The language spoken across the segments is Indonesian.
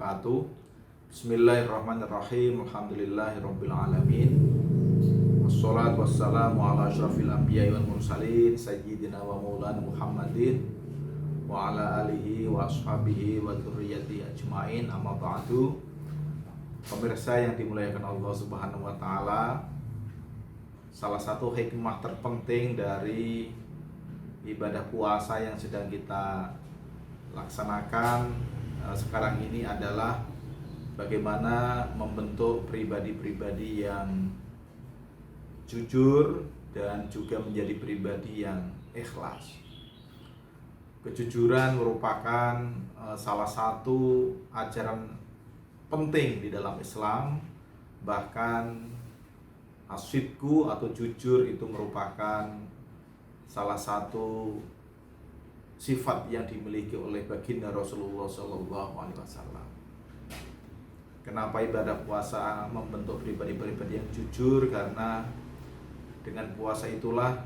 wabarakatuh. Bismillahirrahmanirrahim. Alhamdulillahirabbil alamin. Wassalatu wassalamu ala asyrafil anbiya'i wal mursalin sayyidina wa maulana Muhammadin wa ala alihi wa ashabihi wa dzurriyyatihi ajmain. Amma ba'du. Pemirsa yang dimuliakan Allah Subhanahu wa taala, salah satu hikmah terpenting dari ibadah puasa yang sedang kita laksanakan sekarang ini adalah bagaimana membentuk pribadi-pribadi yang jujur dan juga menjadi pribadi yang ikhlas. Kejujuran merupakan salah satu ajaran penting di dalam Islam. Bahkan asyidku atau jujur itu merupakan salah satu sifat yang dimiliki oleh baginda Rasulullah SAW. Kenapa ibadah puasa membentuk pribadi-pribadi yang jujur? Karena dengan puasa itulah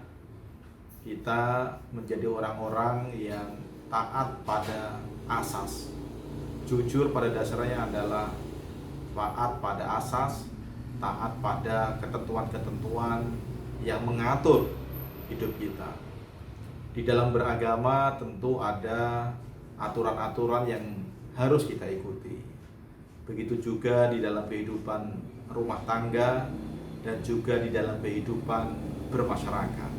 kita menjadi orang-orang yang taat pada asas. Jujur pada dasarnya adalah taat pada asas, taat pada ketentuan-ketentuan yang mengatur hidup kita. Di dalam beragama tentu ada aturan-aturan yang harus kita ikuti. Begitu juga di dalam kehidupan rumah tangga dan juga di dalam kehidupan bermasyarakat.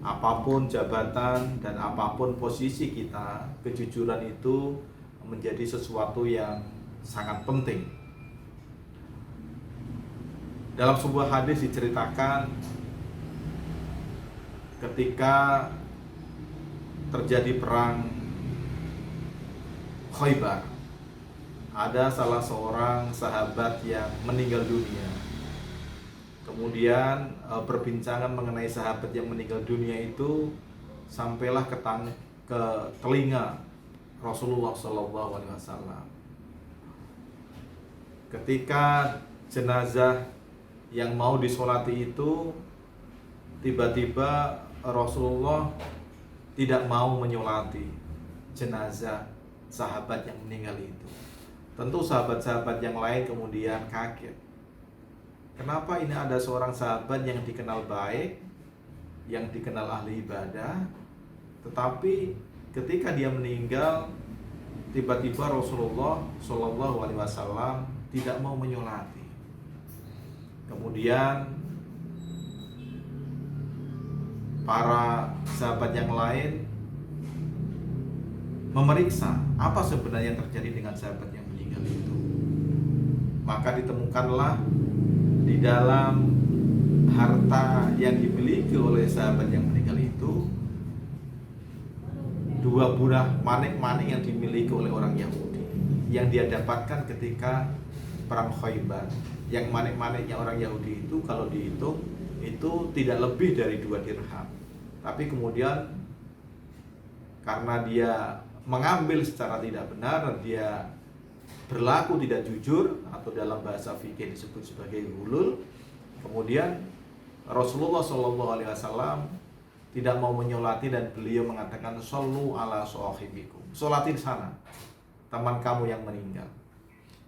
Apapun jabatan dan apapun posisi kita, kejujuran itu menjadi sesuatu yang sangat penting. Dalam sebuah hadis diceritakan ketika terjadi perang Khaybar, ada salah seorang sahabat yang meninggal dunia. Kemudian perbincangan mengenai sahabat yang meninggal dunia itu sampailah ke telinga Rasulullah SAW. Ketika jenazah yang mau disolati itu, tiba-tiba Rasulullah tidak mau menyolati jenazah sahabat yang meninggal itu. Tentu sahabat-sahabat yang lain kemudian kaget. Kenapa ini ada seorang sahabat yang dikenal baik, yang dikenal ahli ibadah, tetapi ketika dia meninggal, tiba-tiba Rasulullah SAW tidak mau menyolati. Kemudian para sahabat yang lain memeriksa apa sebenarnya yang terjadi dengan sahabat yang meninggal itu. Maka ditemukanlah di dalam harta yang dimiliki oleh sahabat yang meninggal itu 2 buah manik-manik yang dimiliki oleh orang Yahudi yang dia dapatkan ketika perang Khaybar. Yang manik-maniknya orang Yahudi itu kalau dihitung itu tidak lebih dari 2 dirham. Tapi kemudian karena dia mengambil secara tidak benar dan dia berlaku tidak jujur, atau dalam bahasa fikih disebut sebagai ghulul, kemudian Rasulullah SAW tidak mau menyolati dan beliau mengatakan shollu ala sahibikum, sholatin sana teman kamu yang meninggal.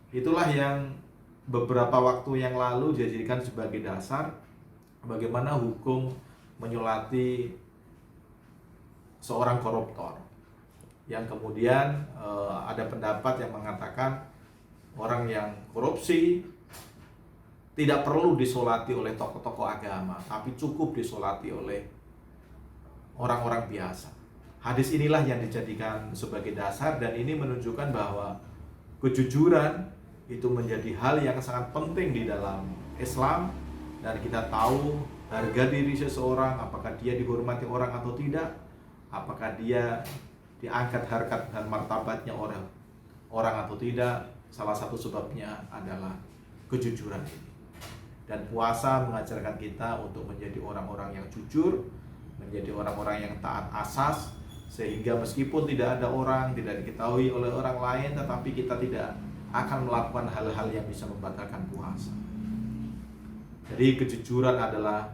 Itulah yang beberapa waktu yang lalu dijadikan sebagai dasar bagaimana hukum menyolati seorang koruptor, yang kemudian ada pendapat yang mengatakan orang yang korupsi tidak perlu disolati oleh tokoh-tokoh agama, tapi cukup disolati oleh orang-orang biasa. Hadis inilah yang dijadikan sebagai dasar, dan ini menunjukkan bahwa kejujuran itu menjadi hal yang sangat penting di dalam Islam. Dan kita tahu harga diri seseorang, apakah dia dihormati orang atau tidak, apakah dia diangkat harkat dan martabatnya orang atau tidak, salah satu sebabnya adalah kejujuran ini. Dan puasa mengajarkan kita untuk menjadi orang-orang yang jujur, menjadi orang-orang yang taat asas, sehingga meskipun tidak ada orang, tidak diketahui oleh orang lain, tetapi kita tidak akan melakukan hal-hal yang bisa membatalkan puasa. Jadi kejujuran adalah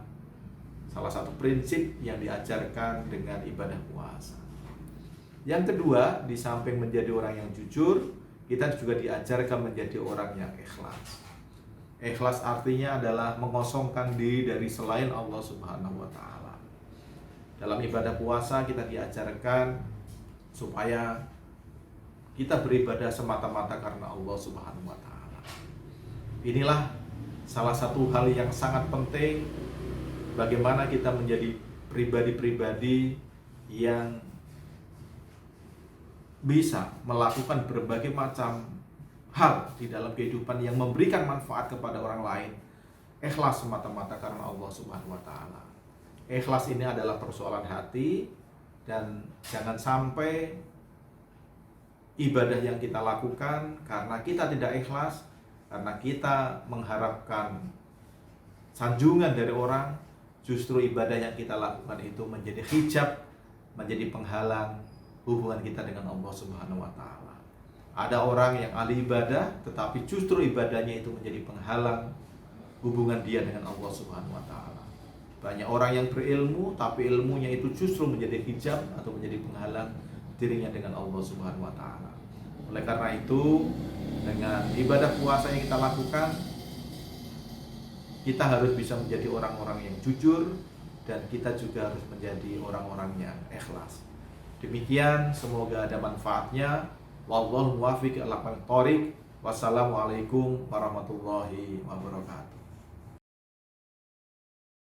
salah satu prinsip yang diajarkan dengan ibadah puasa. Yang kedua, di samping menjadi orang yang jujur, kita juga diajarkan menjadi orang yang ikhlas. Ikhlas artinya adalah mengosongkan diri dari selain Allah Subhanahu wa taala. Dalam ibadah puasa kita diajarkan supaya kita beribadah semata-mata karena Allah Subhanahu wa taala. Inilah salah satu hal yang sangat penting, bagaimana kita menjadi pribadi-pribadi yang bisa melakukan berbagai macam hal di dalam kehidupan yang memberikan manfaat kepada orang lain. Ikhlas semata-mata karena Allah Subhanahu wa taala. Ikhlas ini adalah persoalan hati, dan jangan sampai ibadah yang kita lakukan karena kita tidak ikhlas, karena kita mengharapkan sanjungan dari orang, justru ibadah yang kita lakukan itu menjadi hijab, menjadi penghalang hubungan kita dengan Allah Subhanahu wa taala. Ada orang yang ahli ibadah tetapi justru ibadahnya itu menjadi penghalang hubungan dia dengan Allah Subhanahu wa taala. Banyak orang yang berilmu tapi ilmunya itu justru menjadi hijab atau menjadi penghalang dirinya dengan Allah Subhanahu wa taala. Oleh karena itu, dengan ibadah puasa yang kita lakukan, kita harus bisa menjadi orang-orang yang jujur, dan kita juga harus menjadi orang-orang yang ikhlas. Demikian, semoga ada manfaatnya. Wallahu muwaffiq ila aqwamit thoriq. Wassalamualaikum warahmatullahi wabarakatuh.